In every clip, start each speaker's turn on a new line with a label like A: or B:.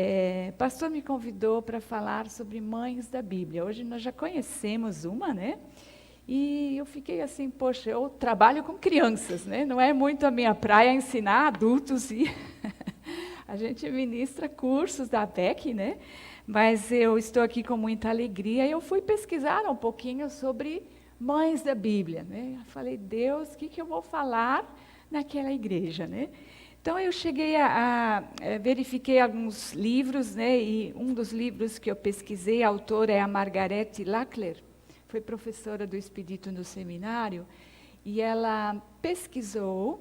A: O pastor me convidou para falar sobre mães da Bíblia. Hoje nós já conhecemos uma, né? E eu fiquei assim, poxa, eu trabalho com crianças, né? Não é muito a minha praia ensinar adultos e a gente ministra cursos da PEC, né? Mas eu estou aqui com muita alegria e eu fui pesquisar um pouquinho sobre mães da Bíblia, né? Eu falei, Deus, o que eu vou falar naquela igreja, né? Então eu cheguei verifiquei alguns livros, né? E um dos livros que eu pesquisei, a autora é a Margarete Lackler, foi professora do Expedito no seminário, e ela pesquisou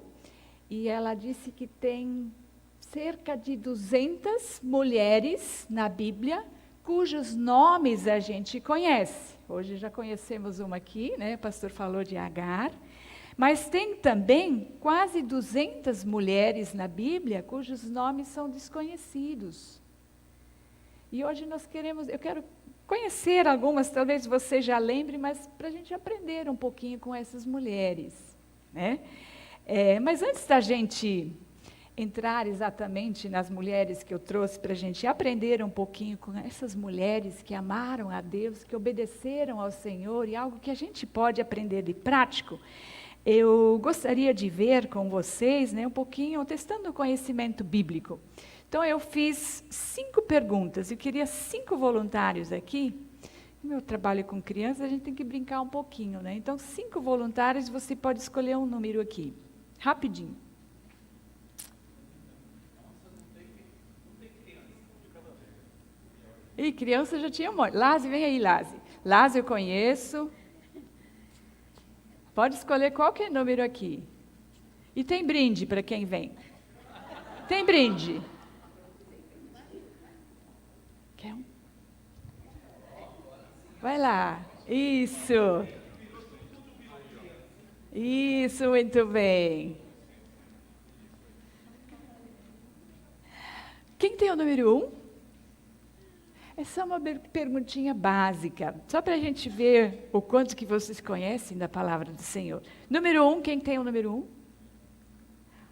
A: e ela disse que tem cerca de 200 mulheres na Bíblia cujos nomes a gente conhece. Hoje já conhecemos uma aqui, né? O pastor falou de Agar. Mas tem também quase 200 mulheres na Bíblia cujos nomes são desconhecidos. E hoje eu quero conhecer algumas, talvez você já lembre, mas para a gente aprender um pouquinho com essas mulheres, né? Mas antes da gente entrar exatamente nas mulheres que eu trouxe para a gente aprender um pouquinho com essas mulheres que amaram a Deus, que obedeceram ao Senhor, e algo que a gente pode aprender de prático, eu gostaria de ver com vocês, né, um pouquinho, testando o conhecimento bíblico. Então, eu fiz 5 perguntas, eu queria 5 voluntários aqui. No meu trabalho com crianças, a gente tem que brincar um pouquinho, né? Então, 5 voluntários, você pode escolher um número aqui, rapidinho. Ih, criança já tinha um monte. Lazi, vem aí, Lazi. Lazi eu conheço. Pode escolher qualquer número aqui. E tem brinde para quem vem. Tem brinde. Quer um? Vai lá. Isso. Isso, muito bem. Quem tem o número 1? É só uma perguntinha básica, só para a gente ver o quanto que vocês conhecem da palavra do Senhor. Número 1, quem tem o número 1?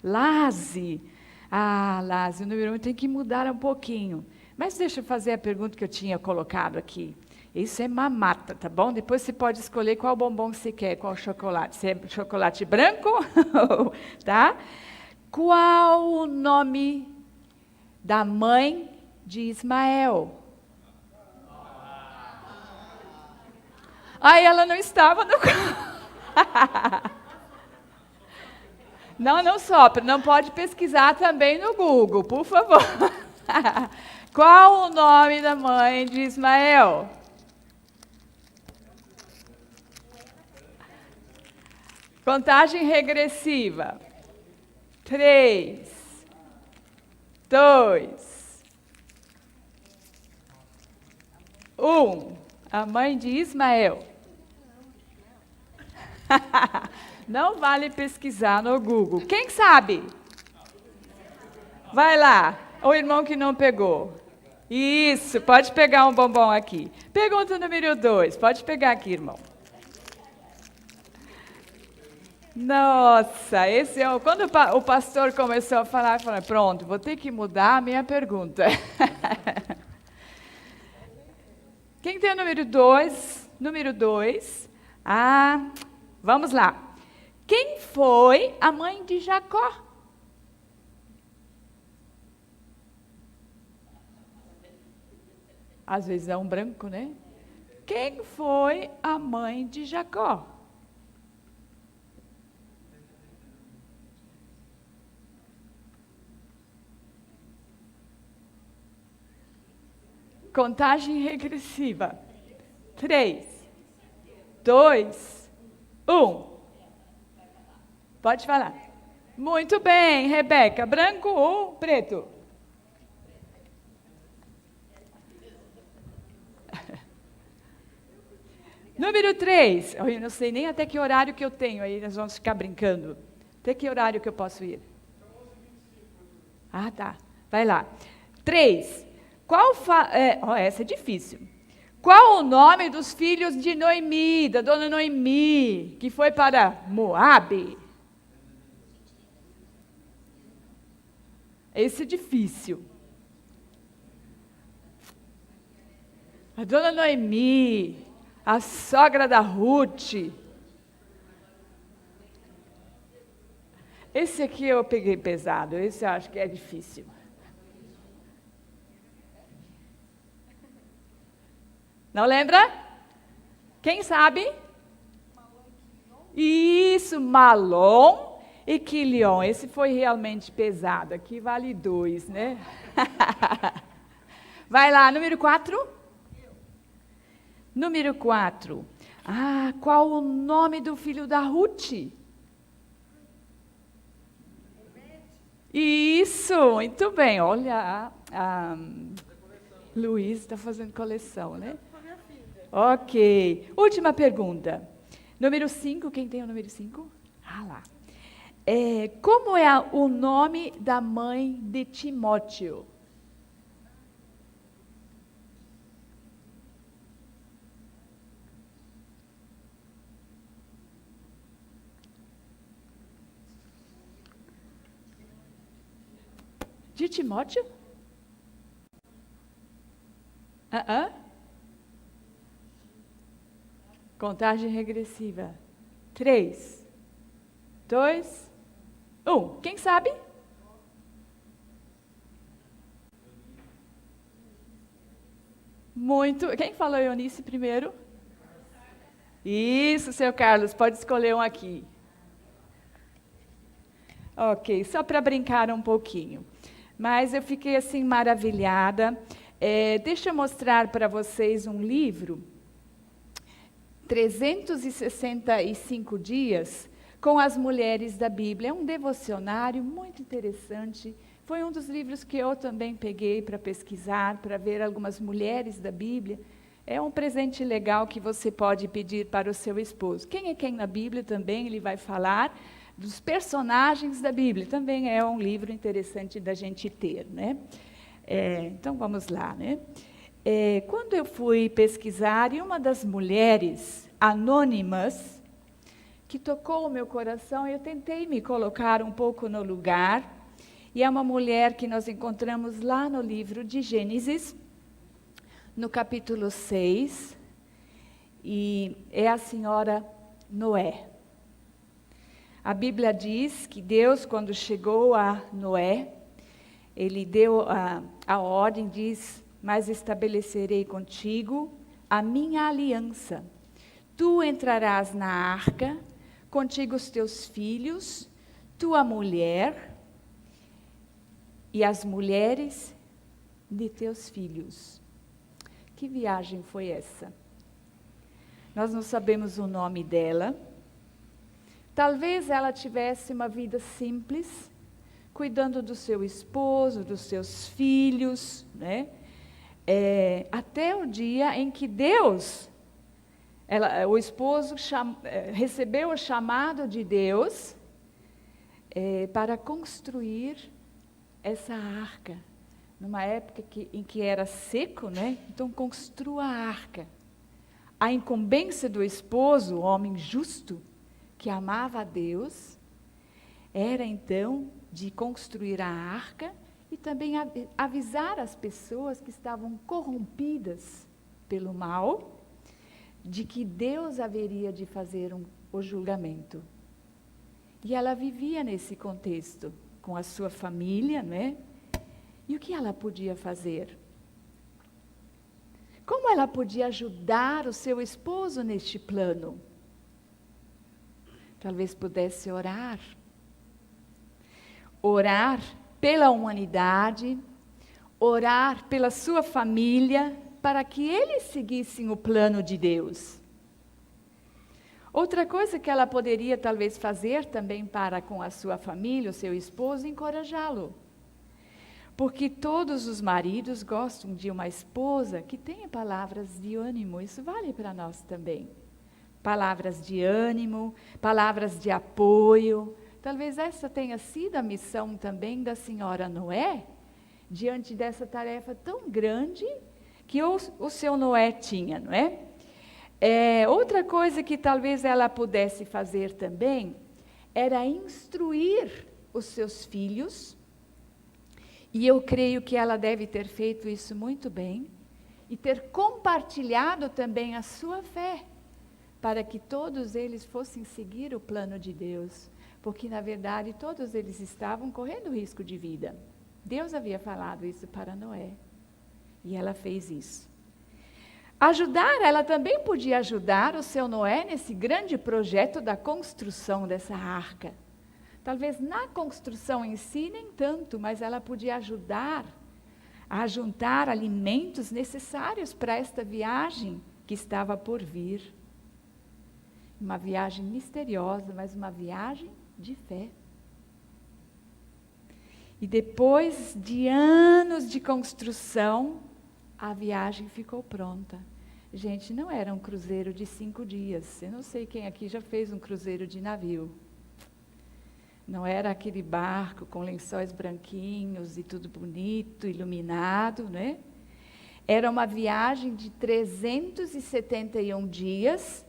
A: Lazi. Ah, Lazi, o número 1 tem que mudar um pouquinho. Mas deixa eu fazer a pergunta que eu tinha colocado aqui. Isso é mamata, tá bom? Depois você pode escolher qual bombom você quer, qual chocolate. Se é chocolate branco, tá? Qual o nome da mãe de Ismael? Ela não estava no... Não sopra, não pode pesquisar também no Google, por favor. Qual o nome da mãe de Ismael? Contagem regressiva. 3, 2, 1. A mãe de Ismael. Não vale pesquisar no Google. Quem sabe? Vai lá. O irmão que não pegou. Isso, pode pegar um bombom aqui. Pergunta número 2. Pode pegar aqui, irmão. Nossa, esse é quando o pastor começou a falar, eu falei, pronto, vou ter que mudar a minha pergunta. Quem tem o número 2? Número 2. Vamos lá. Quem foi a mãe de Jacó? Às vezes é um branco, né? Quem foi a mãe de Jacó? Contagem regressiva. 3, 2, 1. Pode falar. Muito bem, Rebeca. Branco ou preto? Número 3. Eu não sei nem até que horário que eu tenho, aí nós vamos ficar brincando. Até que horário que eu posso ir? Tá. Vai lá. 3. Essa é difícil. Qual o nome dos filhos de Noemi, da dona Noemi, que foi para Moabe? Esse é difícil. A dona Noemi, a sogra da Ruth. Esse aqui eu peguei pesado, esse eu acho que é difícil. Não lembra? Quem sabe? Isso, Malom e Quilion. Esse foi realmente pesado. Aqui vale 2, né? Vai lá, número 4. Número 4. Ah, qual o nome do filho da Ruth? Isso, muito bem. Olha, Luiz está fazendo coleção, né? Ok. Última pergunta. Número 5, quem tem o número 5? Ah lá. Como é o nome da mãe de Timóteo? De Timóteo? Contagem regressiva. 3, 2, 1. Quem sabe? Muito. Quem falou Eunice primeiro? Isso, seu Carlos, pode escolher um aqui. Ok, só para brincar um pouquinho. Mas eu fiquei assim maravilhada. Deixa eu mostrar para vocês um livro, 365 dias com as mulheres da Bíblia. É um devocionário muito interessante. Foi um dos livros que eu também peguei para pesquisar, para ver algumas mulheres da Bíblia. É um presente legal que você pode pedir para o seu esposo. Quem é quem na Bíblia também, ele vai falar dos personagens da Bíblia. Também é um livro interessante da gente ter, né? Então, vamos lá, né? Quando eu fui pesquisar, e uma das mulheres anônimas que tocou o meu coração, eu tentei me colocar um pouco no lugar, e é uma mulher que nós encontramos lá no livro de Gênesis, no capítulo 6, e é a senhora Noé. A Bíblia diz que Deus, quando chegou a Noé, ele deu a ordem, diz: mas estabelecerei contigo a minha aliança. Tu entrarás na arca, contigo os teus filhos, tua mulher e as mulheres de teus filhos. Que viagem foi essa? Nós não sabemos o nome dela. Talvez ela tivesse uma vida simples, cuidando do seu esposo, dos seus filhos, né? Até o dia em que Deus, o esposo recebeu o chamado de Deus para construir essa arca. Numa época em que era seco, né? Então construa a arca. A incumbência do esposo, o homem justo, que amava a Deus, era então de construir a arca e também avisar as pessoas que estavam corrompidas pelo mal, de que Deus haveria de fazer o julgamento. E ela vivia nesse contexto, com a sua família, né? E o que ela podia fazer? Como ela podia ajudar o seu esposo neste plano? Talvez pudesse orar. Orar pela humanidade, orar pela sua família, para que eles seguissem o plano de Deus. Outra coisa que ela poderia talvez fazer também para com a sua família, o seu esposo, encorajá-lo. Porque todos os maridos gostam de uma esposa que tenha palavras de ânimo. Isso vale para nós também. Palavras de ânimo, palavras de apoio. Talvez essa tenha sido a missão também da senhora Noé, diante dessa tarefa tão grande que o seu Noé tinha, não é? Outra coisa que talvez ela pudesse fazer também era instruir os seus filhos. E eu creio que ela deve ter feito isso muito bem, e ter compartilhado também a sua fé, para que todos eles fossem seguir o plano de Deus, porque na verdade todos eles estavam correndo risco de vida. Deus havia falado isso para Noé, e ela fez isso. Ela também podia ajudar o seu Noé nesse grande projeto da construção dessa arca. Talvez na construção em si nem tanto, mas ela podia ajudar a juntar alimentos necessários para esta viagem que estava por vir. Uma viagem misteriosa, mas uma viagem de fé. E depois de anos de construção, a viagem ficou pronta. Gente, não era um cruzeiro de 5 dias. Eu não sei quem aqui já fez um cruzeiro de navio. Não era aquele barco com lençóis branquinhos e tudo bonito, iluminado, né? Era uma viagem de 371 dias,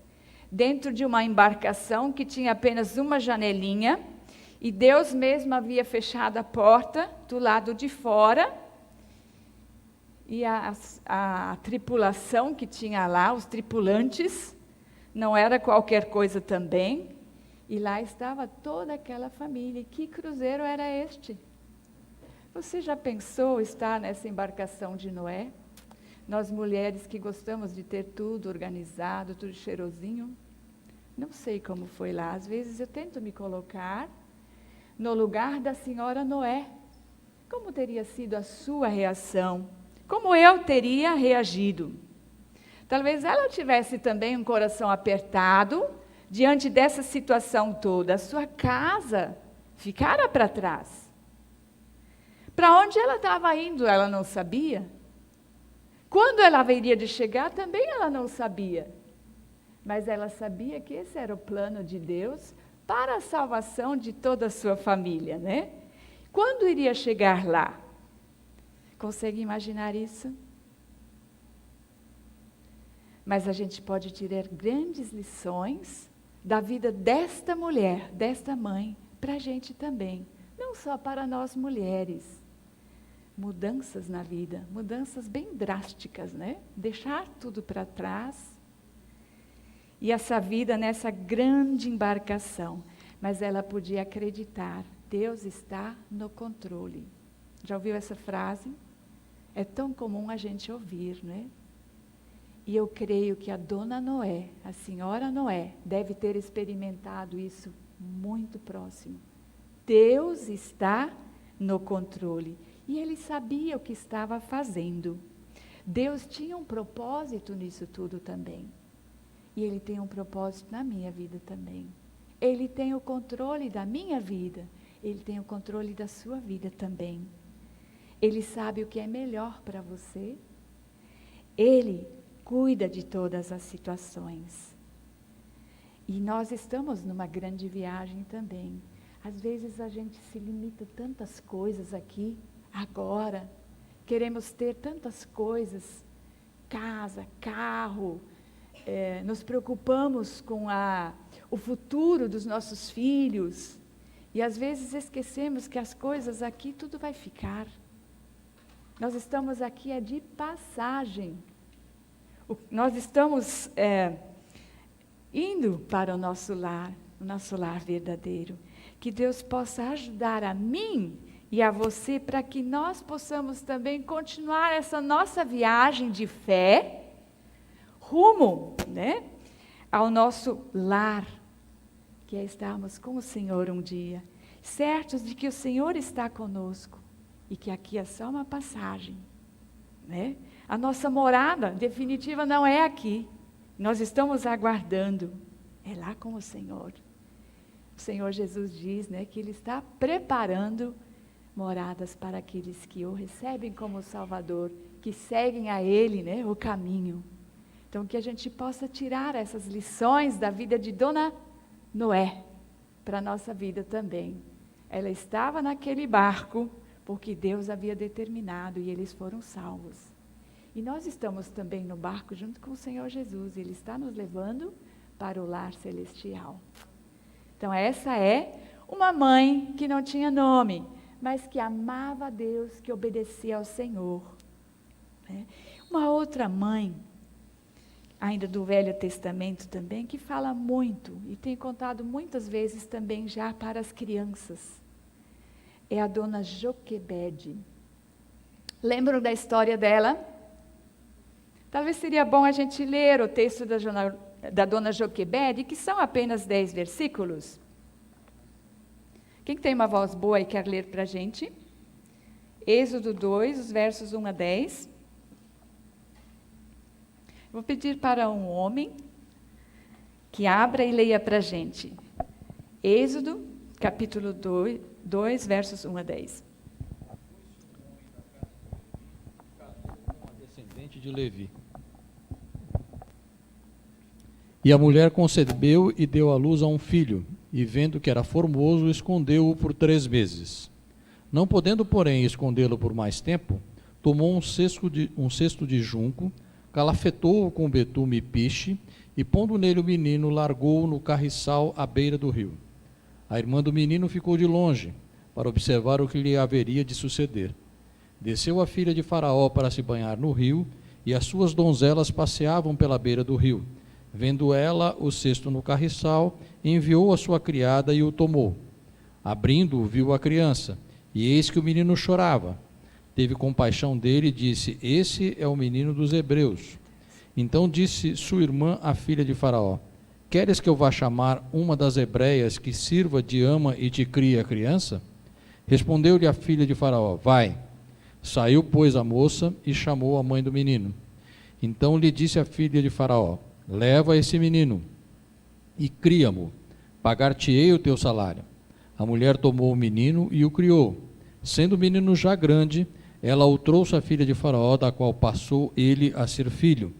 A: dentro de uma embarcação que tinha apenas uma janelinha, e Deus mesmo havia fechado a porta do lado de fora, e a tripulação que tinha lá, os tripulantes, não era qualquer coisa também, e lá estava toda aquela família. E que cruzeiro era este? Você já pensou estar nessa embarcação de Noé? Nós mulheres que gostamos de ter tudo organizado, tudo cheirosinho. Não sei como foi lá. Às vezes eu tento me colocar no lugar da senhora Noé. Como teria sido a sua reação? Como eu teria reagido? Talvez ela tivesse também um coração apertado diante dessa situação toda. A sua casa ficara para trás. Para onde ela estava indo, ela não sabia. Quando ela haveria de chegar, também ela não sabia. Mas ela sabia que esse era o plano de Deus para a salvação de toda a sua família, né? Quando iria chegar lá? Consegue imaginar isso? Mas a gente pode tirar grandes lições da vida desta mulher, desta mãe, para a gente também. Não só para nós mulheres. Mudanças na vida, mudanças bem drásticas, né? Deixar tudo para trás. E essa vida nessa grande embarcação. Mas ela podia acreditar, Deus está no controle. Já ouviu essa frase? É tão comum a gente ouvir, né? E eu creio que a dona Noé, a senhora Noé, deve ter experimentado isso muito próximo. Deus está no controle. E ele sabia o que estava fazendo. Deus tinha um propósito nisso tudo também. E ele tem um propósito na minha vida também. Ele tem o controle da minha vida. Ele tem o controle da sua vida também. Ele sabe o que é melhor para você. Ele cuida de todas as situações. E nós estamos numa grande viagem também. Às vezes a gente se limita a tantas coisas aqui, agora. Queremos ter tantas coisas, casa, carro. Nos preocupamos com o futuro dos nossos filhos. E às vezes esquecemos que as coisas aqui, tudo vai ficar. Nós estamos aqui de passagem. Nós estamos indo para o nosso lar verdadeiro. Que Deus possa ajudar a mim e a você para que nós possamos também continuar essa nossa viagem de fé rumo, né, ao nosso lar, que é estarmos com o Senhor um dia, certos de que o Senhor está conosco e que aqui é só uma passagem, né? A nossa morada definitiva não é aqui. Nós estamos aguardando. É lá com o Senhor. O Senhor Jesus diz, né, que Ele está preparando moradas para aqueles que o recebem como Salvador, que seguem a Ele, né, o caminho. Então, que a gente possa tirar essas lições da vida de Dona Noé para a nossa vida também. Ela estava naquele barco porque Deus havia determinado e eles foram salvos. E nós estamos também no barco junto com o Senhor Jesus. Ele está nos levando para o lar celestial. Então essa é uma mãe que não tinha nome, mas que amava a Deus, que obedecia ao Senhor. Uma outra mãe, ainda do Velho Testamento também, que fala muito, e tem contado muitas vezes também já para as crianças, é a dona Joquebede. Lembram da história dela? Talvez seria bom a gente ler o texto da dona Joquebede, que são apenas 10 versículos. Quem tem uma voz boa e quer ler para a gente? Êxodo 2, os versos 1 a 10. Vou pedir para um homem que abra e leia para a gente. Êxodo, capítulo 2, versos 1 a 10.
B: Descendente de Levi. E a mulher concebeu e deu à luz a um filho, e vendo que era formoso, escondeu-o por 3 meses. Não podendo, porém, escondê-lo por mais tempo, tomou um cesto de junco, calafetou-o com betume e piche, e pondo nele o menino, largou-o no carriçal à beira do rio. A irmã do menino ficou de longe, para observar o que lhe haveria de suceder. Desceu a filha de Faraó para se banhar no rio, e as suas donzelas passeavam pela beira do rio. Vendo ela o cesto no carriçal, enviou a sua criada e o tomou. Abrindo-o, viu a criança, e eis que o menino chorava. Teve compaixão dele e disse: Esse é o menino dos hebreus. Então disse sua irmã, a filha de Faraó: Queres que eu vá chamar uma das hebreias que sirva de ama e te crie a criança? Respondeu-lhe a filha de Faraó: Vai. Saiu, pois, a moça e chamou a mãe do menino. Então lhe disse a filha de Faraó: Leva esse menino e cria-mo, pagar-te-ei o teu salário. A mulher tomou o menino e o criou. Sendo o menino já grande, ela o trouxe à filha de Faraó, da qual passou ele a ser filho.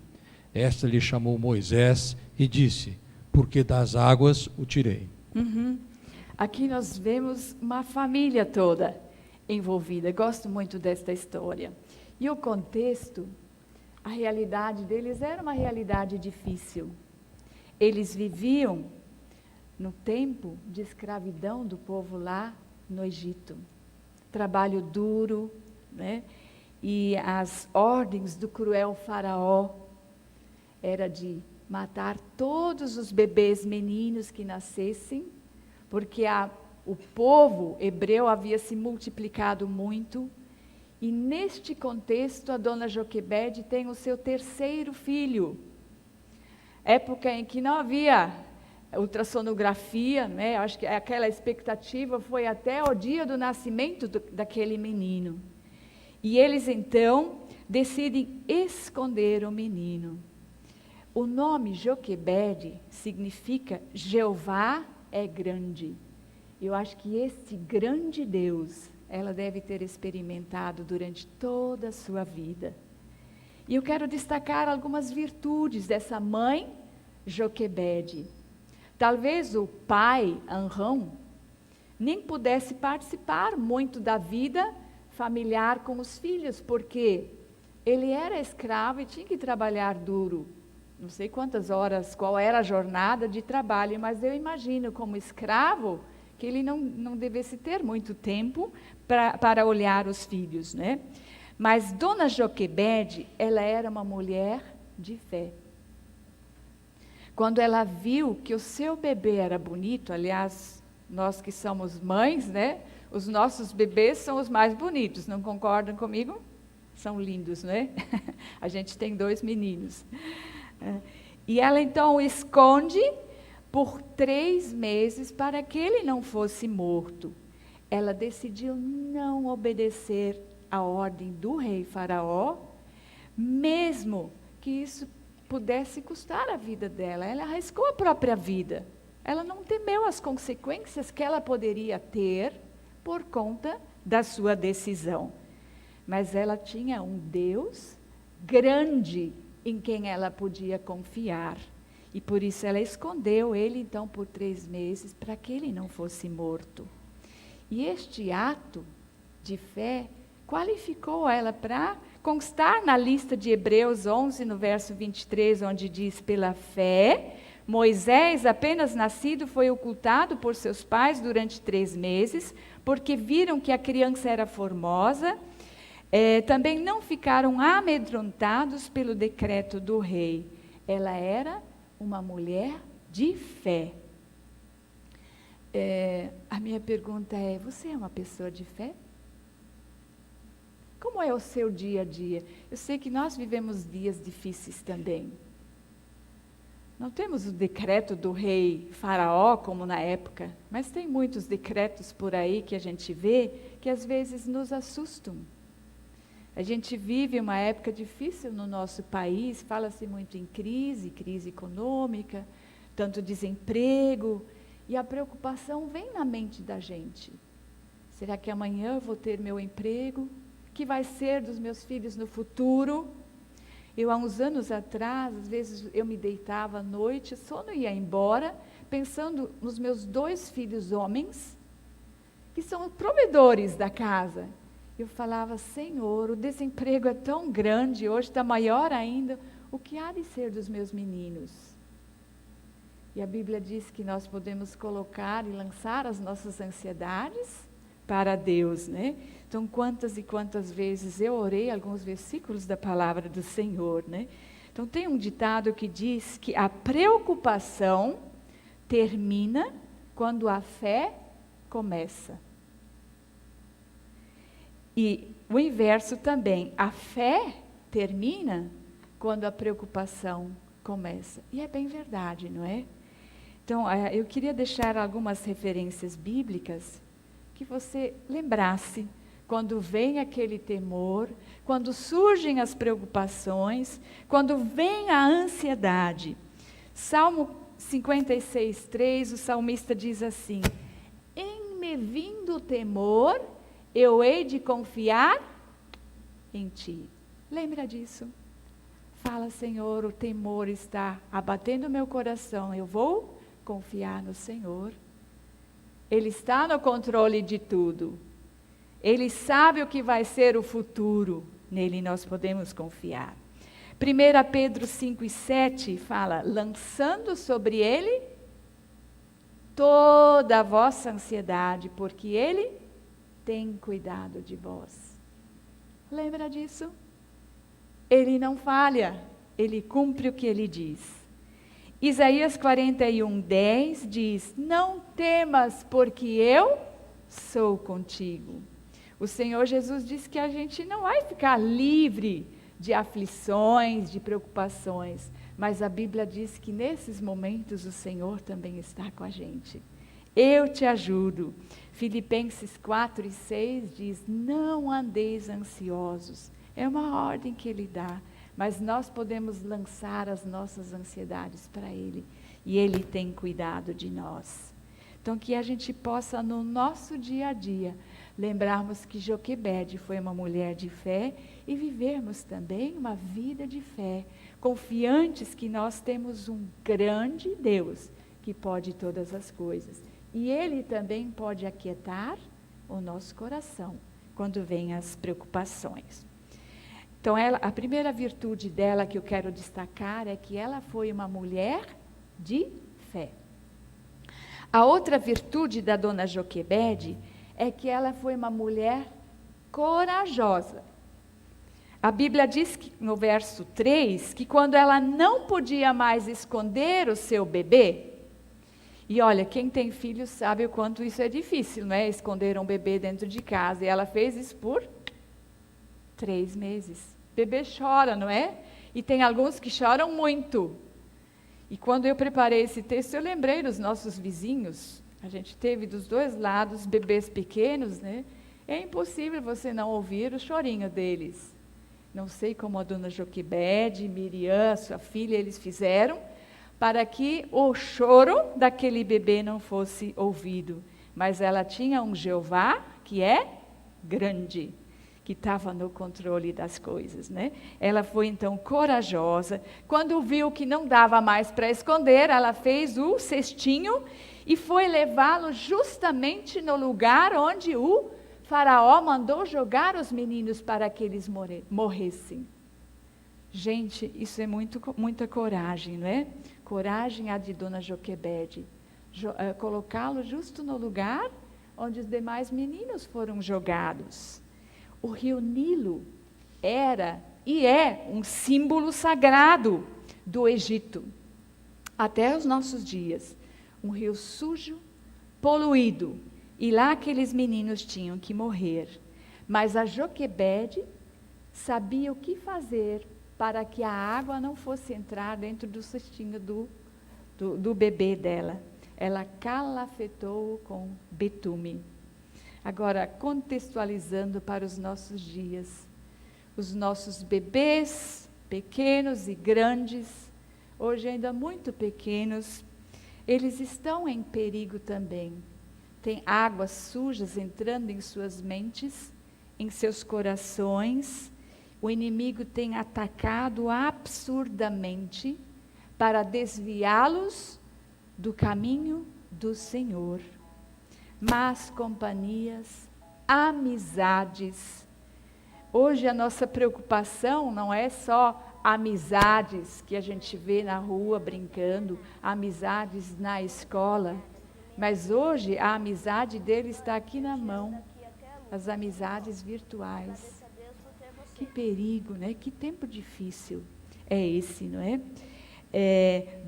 B: Esta lhe chamou Moisés e disse: Porque das águas o tirei.
A: Aqui nós vemos uma família toda envolvida. Gosto muito desta história. E o contexto, a realidade deles era uma realidade difícil. Eles viviam no tempo de escravidão do povo lá no Egito. Trabalho duro, né? E as ordens do cruel faraó era de matar todos os bebês meninos que nascessem, porque o povo hebreu havia se multiplicado muito. E neste contexto, a dona Joquebede tem o seu 3º filho. Época em que não havia ultrassonografia, né? Acho que aquela expectativa foi até o dia do nascimento daquele menino. E eles então decidem esconder o menino. O nome Joquebede significa Jeová é grande. Eu acho que esse grande Deus ela deve ter experimentado durante toda a sua vida. E eu quero destacar algumas virtudes dessa mãe Joquebede. Talvez o pai, Anrão, nem pudesse participar muito da vida familiar com os filhos, porque ele era escravo e tinha que trabalhar duro. Não sei quantas horas, qual era a jornada de trabalho, mas eu imagino como escravo que ele não devesse ter muito tempo para olhar os filhos, né? Mas Dona Joquebede, ela era uma mulher de fé. Quando ela viu que o seu bebê era bonito, aliás, nós que somos mães, né? Os nossos bebês são os mais bonitos, não concordam comigo? São lindos, né? A gente tem 2 meninos. E ela então o esconde por 3 meses para que ele não fosse morto. Ela decidiu não obedecer à ordem do rei Faraó, mesmo que isso pudesse custar a vida dela. Ela arriscou a própria vida. Ela não temeu as consequências que ela poderia ter por conta da sua decisão. Mas ela tinha um Deus grande em quem ela podia confiar. E por isso ela escondeu ele então por 3 meses para que ele não fosse morto. E este ato de fé qualificou ela para constar na lista de Hebreus 11, no verso 23, onde diz: pela fé, Moisés, apenas nascido, foi ocultado por seus pais durante 3 meses, porque viram que a criança era formosa. Também não ficaram amedrontados pelo decreto do rei. Ela era uma mulher de fé. A minha pergunta é: você é uma pessoa de fé? Como é o seu dia a dia? Eu sei que nós vivemos dias difíceis também. Não temos o decreto do rei Faraó, como na época, mas tem muitos decretos por aí que a gente vê que às vezes nos assustam. A gente vive uma época difícil no nosso país, fala-se muito em crise econômica, tanto desemprego, e a preocupação vem na mente da gente. Será que amanhã eu vou ter meu emprego? O que vai ser dos meus filhos no futuro? Eu, há uns anos atrás, às vezes eu me deitava à noite, o sono ia embora, pensando nos meus 2 filhos homens, que são provedores da casa. Eu falava: Senhor, o desemprego é tão grande, hoje está maior ainda, o que há de ser dos meus meninos? E a Bíblia diz que nós podemos colocar e lançar as nossas ansiedades para Deus, né? Então, quantas e quantas vezes eu orei alguns versículos da palavra do Senhor, né? Então, tem um ditado que diz que a preocupação termina quando a fé começa. E o inverso também, a fé termina quando a preocupação começa. E é bem verdade, não é? Então, eu queria deixar algumas referências bíblicas que você lembrasse quando vem aquele temor, quando surgem as preocupações, quando vem a ansiedade. Salmo 56:3, o salmista diz assim: em me vindo o temor, eu hei de confiar em ti. Lembra disso? Fala: Senhor, o temor está abatendo o meu coração, eu vou confiar no Senhor. Ele está no controle de tudo. Ele sabe o que vai ser o futuro. Nele nós podemos confiar. 1 Pedro 5:7 fala: lançando sobre ele toda a vossa ansiedade, porque ele tem cuidado de vós. Lembra disso? Ele não falha, ele cumpre o que ele diz. Isaías 41:10 diz: não temas, porque eu sou contigo. O Senhor Jesus disse que a gente não vai ficar livre de aflições, de preocupações, mas a Bíblia diz que nesses momentos o Senhor também está com a gente. Eu te ajudo. Filipenses 4:6 diz: não andeis ansiosos. É uma ordem que Ele dá, mas nós podemos lançar as nossas ansiedades para Ele, e Ele tem cuidado de nós. Então, que a gente possa, no nosso dia a dia, lembrarmos que Joquebede foi uma mulher de fé e vivermos também uma vida de fé, confiantes que nós temos um grande Deus que pode todas as coisas. E Ele também pode aquietar o nosso coração quando vêm as preocupações. Então, a primeira virtude dela que eu quero destacar é que ela foi uma mulher de fé. A outra virtude da dona Joquebede é que ela foi uma mulher corajosa. A Bíblia diz que, no verso 3, que quando ela não podia mais esconder o seu bebê, e olha, quem tem filhos sabe o quanto isso é difícil, não é? Esconder um bebê dentro de casa. E ela fez isso por 3 meses. Bebê chora, não é? E tem alguns que choram muito. E quando eu preparei esse texto, eu lembrei dos nossos vizinhos. A gente teve dos 2 lados bebês pequenos, né? É impossível você não ouvir o chorinho deles. Não sei como a dona Joquebede, Miriam, sua filha, eles fizeram para que o choro daquele bebê não fosse ouvido. Mas ela tinha um Jeová que é grande, que estava no controle das coisas, né? Ela foi então corajosa. Quando viu que não dava mais para esconder, ela fez o cestinho e foi levá-lo justamente no lugar onde o Faraó mandou jogar os meninos para que eles morressem. Gente, isso é muita coragem, não é? Coragem a de dona Joquebede. Colocá-lo justo no lugar onde os demais meninos foram jogados. O rio Nilo era e é um símbolo sagrado do Egito, até os nossos dias. Um rio sujo, poluído, e lá aqueles meninos tinham que morrer. Mas a Joquebede sabia o que fazer para que a água não fosse entrar dentro do cestinho do bebê dela. Ela calafetou com betume. Agora, contextualizando para os nossos dias, os nossos bebês, pequenos e grandes, hoje ainda muito pequenos, eles estão em perigo também. Tem águas sujas entrando em suas mentes, em seus corações. O inimigo tem atacado absurdamente para desviá-los do caminho do Senhor. Más companhias, amizades. Hoje a nossa preocupação não é só amizades que a gente vê na rua brincando, amizades na escola, mas hoje a amizade dele está aqui na mão, as amizades virtuais. Que perigo, né? Que tempo difícil é esse, não é?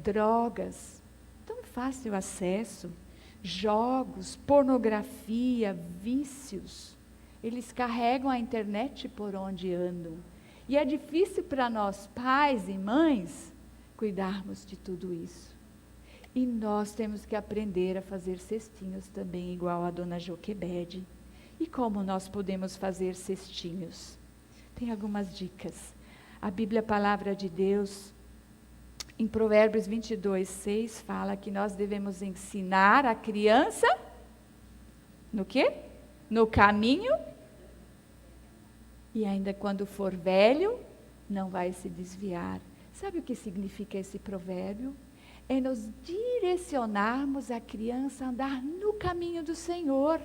A: Drogas, tão fácil acesso, jogos, pornografia, vícios. Eles carregam a internet por onde andam. E é difícil para nós, pais e mães, cuidarmos de tudo isso. E nós temos que aprender a fazer cestinhos também, igual a dona Joquebede. E como nós podemos fazer cestinhos? Tem algumas dicas. A Bíblia, a Palavra de Deus, em Provérbios 22:6, fala que nós devemos ensinar a criança no quê? No caminho, e ainda quando for velho, não vai se desviar. Sabe o que significa esse provérbio? É nos direcionarmos a criança a andar no caminho do Senhor.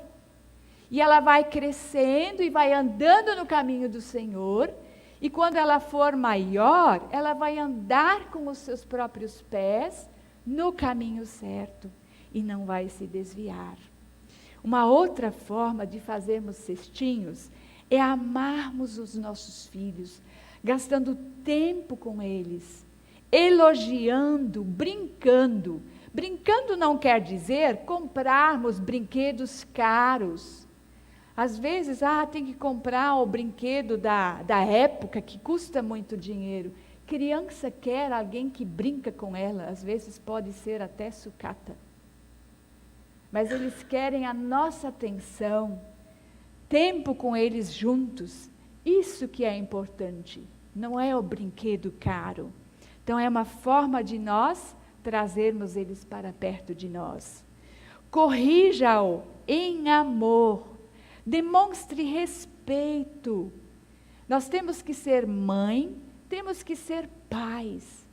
A: E ela vai crescendo e vai andando no caminho do Senhor, e quando ela for maior, ela vai andar com os seus próprios pés no caminho certo, e não vai se desviar. Uma outra forma de fazermos cestinhos é amarmos os nossos filhos, gastando tempo com eles, elogiando, brincando. Brincando não quer dizer comprarmos brinquedos caros. Às vezes, tem que comprar o brinquedo da época, que custa muito dinheiro. Criança quer alguém que brinca com ela, às vezes pode ser até sucata. Mas eles querem a nossa atenção, tempo com eles juntos. Isso que é importante, não é o brinquedo caro. Então, é uma forma de nós trazermos eles para perto de nós. Corrija-o em amor. Demonstre respeito. Nós temos que ser mãe, temos que ser pais.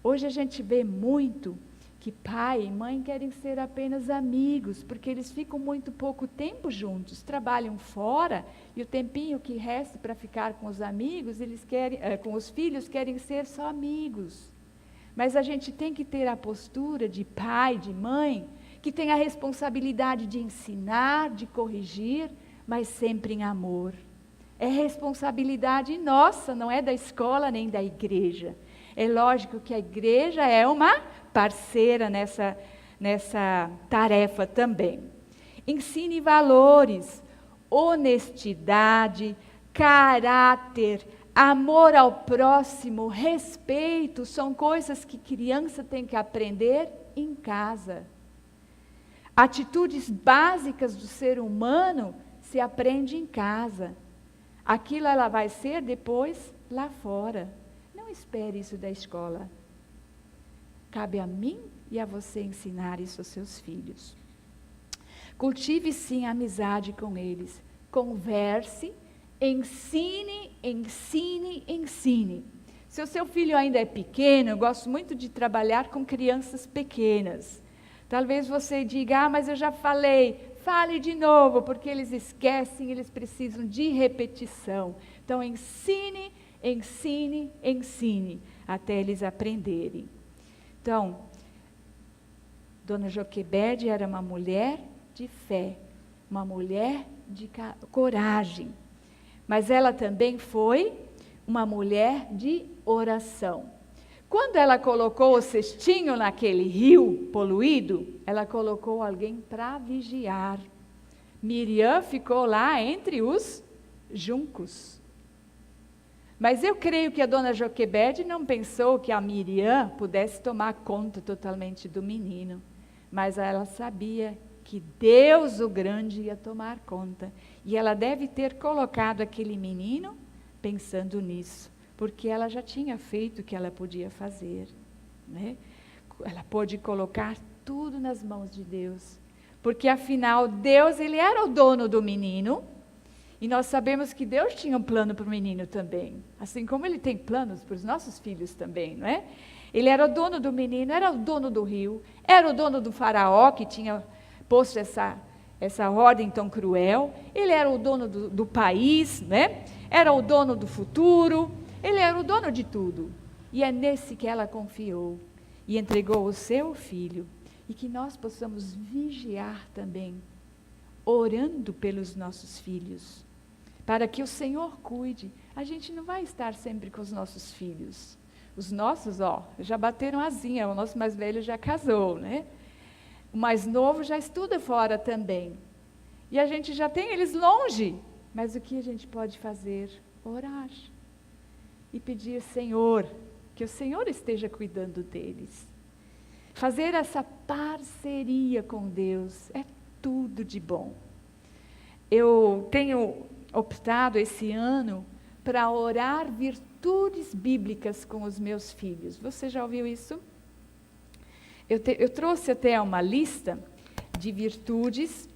A: Hoje a gente vê muito que pai e mãe querem ser apenas amigos, porque eles ficam muito pouco tempo juntos, trabalham fora, e o tempinho que resta para ficar com os amigos, eles querem, com os filhos, querem ser só amigos. Mas a gente tem que ter a postura de pai, de mãe, que tem a responsabilidade de ensinar, de corrigir, mas sempre em amor. É responsabilidade nossa, não é da escola nem da igreja. É lógico que a igreja é uma parceira nessa tarefa também. Ensine valores, honestidade, caráter, amor ao próximo, respeito, são coisas que criança tem que aprender em casa. Atitudes básicas do ser humano se aprende em casa. Aquilo ela vai ser depois lá fora. Não espere isso da escola. Cabe a mim e a você ensinar isso aos seus filhos. Cultive sim a amizade com eles. Converse, ensine, ensine, ensine. Se o seu filho ainda é pequeno, eu gosto muito de trabalhar com crianças pequenas. Talvez você diga, mas eu já falei. Fale de novo, porque eles esquecem, eles precisam de repetição. Então, ensine, ensine, ensine, até eles aprenderem. Então, dona Joquebede era uma mulher de fé, uma mulher de coragem. mas ela também foi uma mulher de oração. Quando ela colocou o cestinho naquele rio poluído, ela colocou alguém para vigiar. Miriam ficou lá entre os juncos. Mas eu creio que a dona Joquebede não pensou que a Miriam pudesse tomar conta totalmente do menino. Mas ela sabia que Deus, o grande, ia tomar conta. E ela deve ter colocado aquele menino pensando nisso, porque ela já tinha feito o que ela podia fazer, né? Ela pôde colocar tudo nas mãos de Deus, porque afinal Deus, ele era o dono do menino, e nós sabemos que Deus tinha um plano para o menino também, assim como ele tem planos para os nossos filhos também, não é? Ele era o dono do menino, era o dono do rio, era o dono do faraó que tinha posto essa ordem tão cruel, ele era o dono do país, né? Era o dono do futuro, ele era o dono de tudo. E é nesse que ela confiou e entregou o seu filho. E que nós possamos vigiar também, orando pelos nossos filhos, para que o Senhor cuide. A gente não vai estar sempre com os nossos filhos. Os nossos, já bateram asinha, o nosso mais velho já casou, né? O mais novo já estuda fora também. E a gente já tem eles longe. Mas o que a gente pode fazer? Orar. E pedir, Senhor, que o Senhor esteja cuidando deles. Fazer essa parceria com Deus é tudo de bom. Eu tenho optado esse ano para orar virtudes bíblicas com os meus filhos. Você já ouviu isso? Eu trouxe até uma lista de virtudes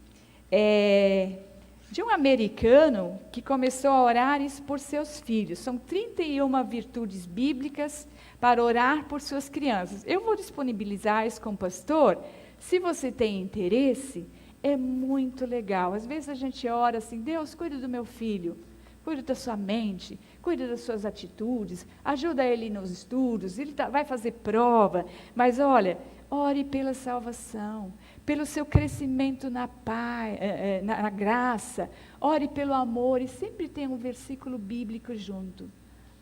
A: de um americano que começou a orar isso por seus filhos. São 31 virtudes bíblicas para orar por suas crianças. Eu vou disponibilizar isso com o pastor. Se você tem interesse, é muito legal. Às vezes a gente ora assim, Deus, cuida do meu filho, cuida da sua mente, cuida das suas atitudes, ajuda ele nos estudos, ele vai fazer prova, mas olha, ore pela salvação, pelo seu crescimento na paz, na graça, ore pelo amor, e sempre tem um versículo bíblico junto.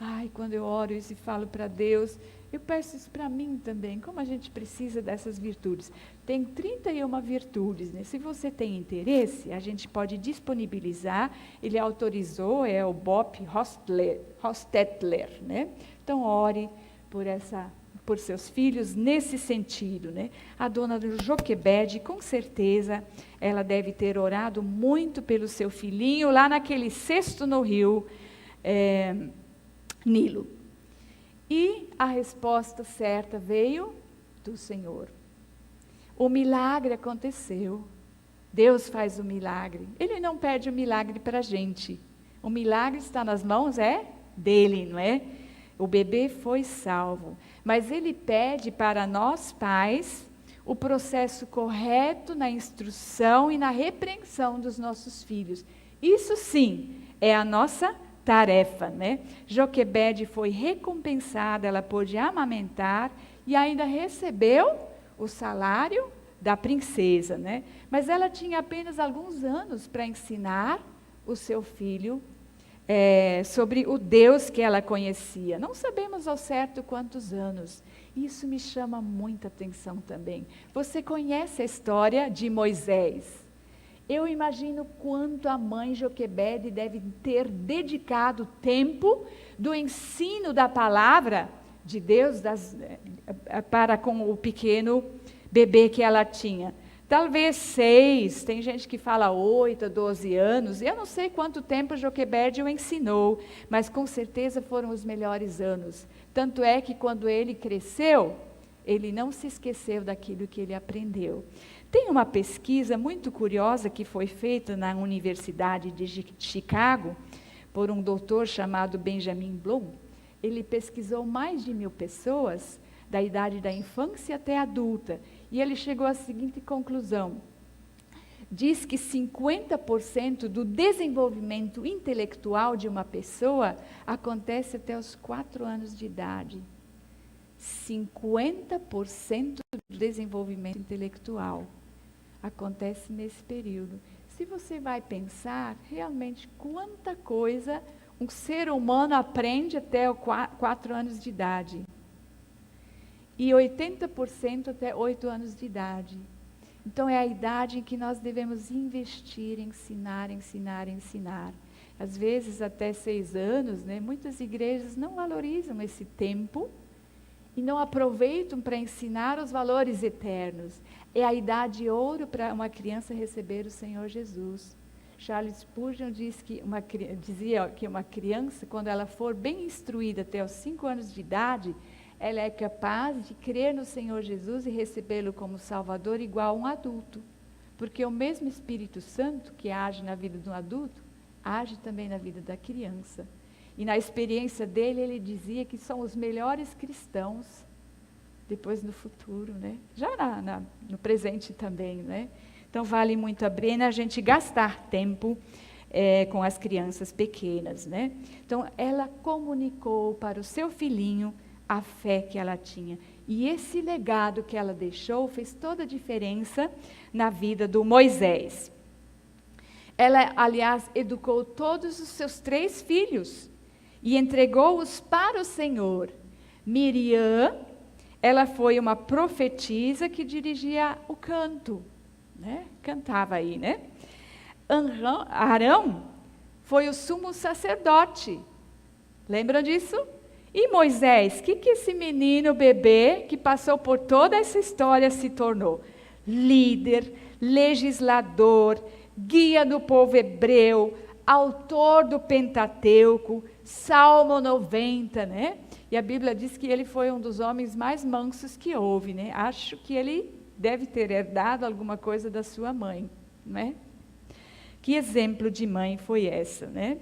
A: Ai, quando eu oro isso e falo para Deus, eu peço isso para mim também, como a gente precisa dessas virtudes. Tem 31 virtudes, né? Se você tem interesse, a gente pode disponibilizar, ele autorizou, é o Bob Hostetler, né? Então, ore por seus filhos nesse sentido, né? A dona Joquebede, com certeza, ela deve ter orado muito pelo seu filhinho, lá naquele cesto no rio Nilo. E a resposta certa veio do Senhor. O milagre aconteceu. Deus faz o milagre. Ele não pede o milagre para a gente. O milagre está nas mãos dele, não é? O bebê foi salvo. Mas ele pede para nós, pais, o processo correto na instrução e na repreensão dos nossos filhos. Isso sim é a nossa tarefa, né? Joquebede foi recompensada, ela pôde amamentar e ainda recebeu o salário da princesa, né? Mas ela tinha apenas alguns anos para ensinar o seu filho sobre o Deus que ela conhecia. Não sabemos ao certo quantos anos. Isso me chama muita atenção também. Você conhece a história de Moisés? Eu imagino quanto a mãe Joquebede deve ter dedicado tempo do ensino da palavra de Deus para com o pequeno bebê que ela tinha. Talvez 6, tem gente que fala 8, 12 anos, eu não sei quanto tempo Joquebede o ensinou, mas com certeza foram os melhores anos. Tanto é que quando ele cresceu, ele não se esqueceu daquilo que ele aprendeu. Tem uma pesquisa muito curiosa que foi feita na Universidade de Chicago, por um doutor chamado Benjamin Bloom. Ele pesquisou mais de 1000 pessoas, da idade da infância até adulta, e ele chegou à seguinte conclusão. Diz que 50% do desenvolvimento intelectual de uma pessoa acontece até os 4 anos de idade. 50% do desenvolvimento intelectual acontece nesse período. se você vai pensar, realmente, quanta coisa um ser humano aprende até os 4 anos de idade. E 80% até 8 anos de idade. Então, é a idade em que nós devemos investir, ensinar. Às vezes, até 6 anos, né, muitas igrejas não valorizam esse tempo e não aproveitam para ensinar os valores eternos. É a idade ouro para uma criança receber o Senhor Jesus. Charles Spurgeon dizia que uma criança, quando ela for bem instruída até os 5 anos de idade, ela é capaz de crer no Senhor Jesus e recebê-lo como Salvador igual a um adulto. Porque o mesmo Espírito Santo que age na vida de um adulto, age também na vida da criança. E na experiência dele, ele dizia que são os melhores cristãos, depois no futuro, né? Já no presente também, né? Então, vale muito a pena a gente gastar tempo com as crianças pequenas, né? Então, ela comunicou para o seu filhinho a fé que ela tinha. E esse legado que ela deixou fez toda a diferença na vida do Moisés. Ela, aliás, educou todos os seus 3 filhos e entregou-os para o Senhor. Miriam, ela foi uma profetisa que dirigia o canto, né? Cantava aí, né? Arão foi o sumo sacerdote. Lembram disso? E Moisés, o que esse menino bebê que passou por toda essa história se tornou? Líder, legislador, guia do povo hebreu, autor do Pentateuco, Salmo 90, né? E a Bíblia diz que ele foi um dos homens mais mansos que houve, né? Acho que ele deve ter herdado alguma coisa da sua mãe, né? Que exemplo de mãe foi essa, né?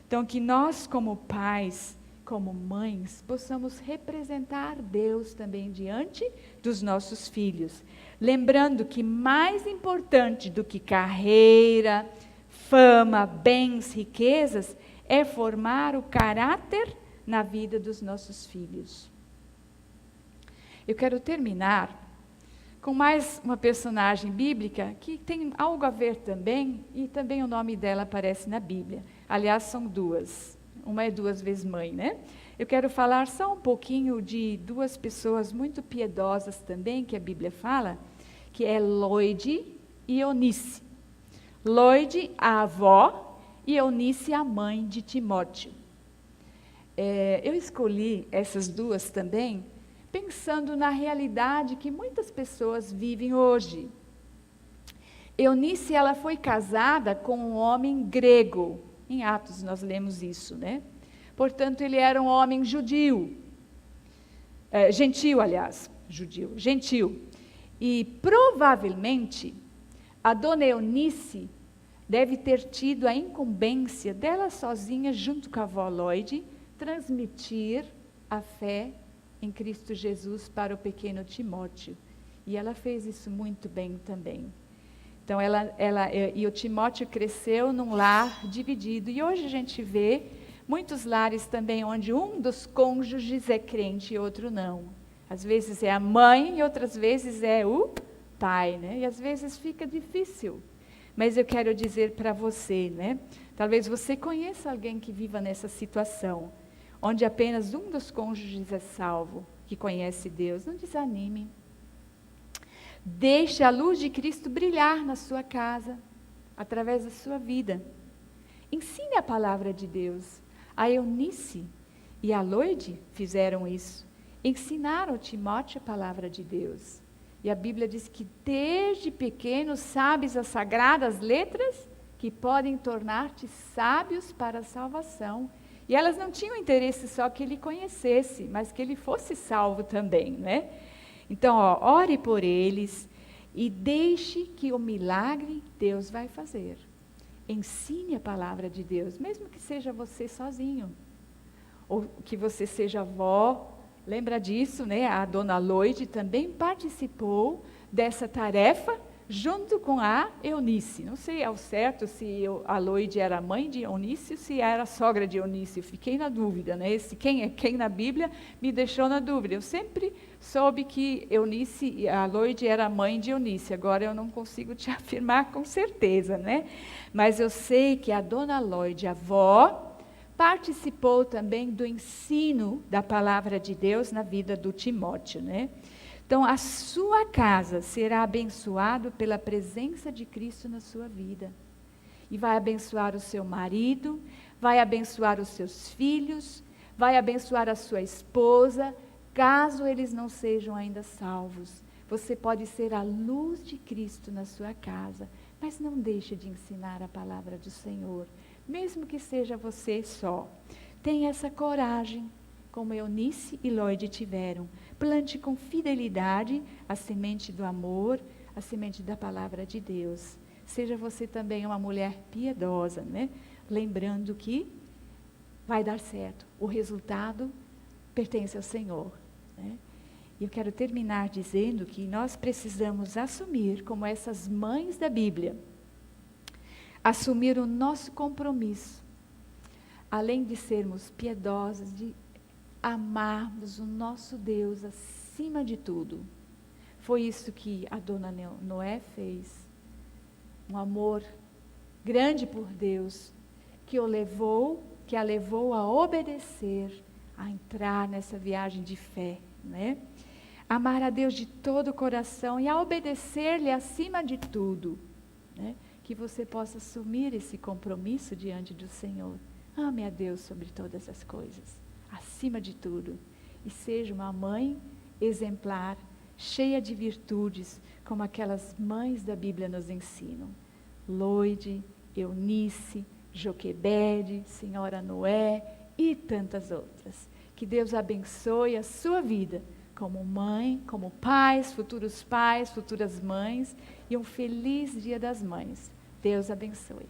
A: Então, que nós como pais, como mães, possamos representar Deus também diante dos nossos filhos. Lembrando que mais importante do que carreira, fama, bens, riquezas, é formar o caráter na vida dos nossos filhos. Eu quero terminar com mais uma personagem bíblica que tem algo a ver também, e também o nome dela aparece na Bíblia. Aliás, são 2. Uma é 2 vezes mãe, né? Eu quero falar só um pouquinho de 2 pessoas muito piedosas também, que a Bíblia fala, que é Loide e Eunice. Loide, a avó, e Eunice, a mãe de Timóteo. Eu escolhi essas 2 também, pensando na realidade que muitas pessoas vivem hoje. Eunice, ela foi casada com um homem grego. Em Atos nós lemos isso, né? Portanto, ele era um homem gentil. E provavelmente, a dona Eunice deve ter tido a incumbência dela sozinha, junto com a avó Loide, transmitir a fé em Cristo Jesus para o pequeno Timóteo. E ela fez isso muito bem também. Então, e o Timóteo cresceu num lar dividido. E hoje a gente vê muitos lares também onde um dos cônjuges é crente e outro não. Às vezes é a mãe e outras vezes é o pai, né? E às vezes fica difícil. Mas eu quero dizer para você, né? Talvez você conheça alguém que viva nessa situação, onde apenas um dos cônjuges é salvo, que conhece Deus. Não desanime. Deixe a luz de Cristo brilhar na sua casa, através da sua vida. Ensine a palavra de Deus. A Eunice e a Loide fizeram isso. Ensinaram Timóteo a palavra de Deus. E a Bíblia diz que desde pequeno sabes as sagradas letras que podem tornar-te sábios para a salvação. E elas não tinham interesse só que ele conhecesse, mas que ele fosse salvo também, né? Então, ore por eles e deixe que o milagre Deus vai fazer. Ensine a palavra de Deus, mesmo que seja você sozinho. Ou que você seja avó. Lembra disso, né? A dona Loide também participou dessa tarefa junto com a Eunice. Não sei ao certo se a Loide era mãe de Eunice ou se era sogra de Eunice. Eu fiquei na dúvida, né? Esse quem é quem na Bíblia me deixou na dúvida. Eu sempre soube que Eunice, a Loide era mãe de Eunice. Agora eu não consigo te afirmar com certeza, né? Mas eu sei que a dona Loide, a avó, participou também do ensino da palavra de Deus na vida do Timóteo, né? Então, a sua casa será abençoada pela presença de Cristo na sua vida. E vai abençoar o seu marido, vai abençoar os seus filhos, vai abençoar a sua esposa, caso eles não sejam ainda salvos. Você pode ser a luz de Cristo na sua casa, mas não deixe de ensinar a palavra do Senhor, mesmo que seja você só. Tenha essa coragem, como Eunice e Loide tiveram. Plante com fidelidade a semente do amor, a semente da palavra de Deus. Seja você também uma mulher piedosa, né? Lembrando que vai dar certo. O resultado pertence ao Senhor, né? E eu quero terminar dizendo que nós precisamos assumir, como essas mães da Bíblia, assumir o nosso compromisso, além de sermos piedosas, de amarmos o nosso Deus acima de tudo. Foi isso que a dona Noé fez. Um amor grande por Deus, que a levou a obedecer, a entrar nessa viagem de fé, né? Amar a Deus de todo o coração e a obedecer-lhe acima de tudo, né? Que você possa assumir esse compromisso diante do Senhor. Ame a Deus sobre todas as coisas, acima de tudo, e seja uma mãe exemplar, cheia de virtudes, como aquelas mães da Bíblia nos ensinam. Loide, Eunice, Joquebede, Senhora Noé e tantas outras. Que Deus abençoe a sua vida como mãe, como pais, futuras mães, e um feliz Dia das Mães. Deus abençoe.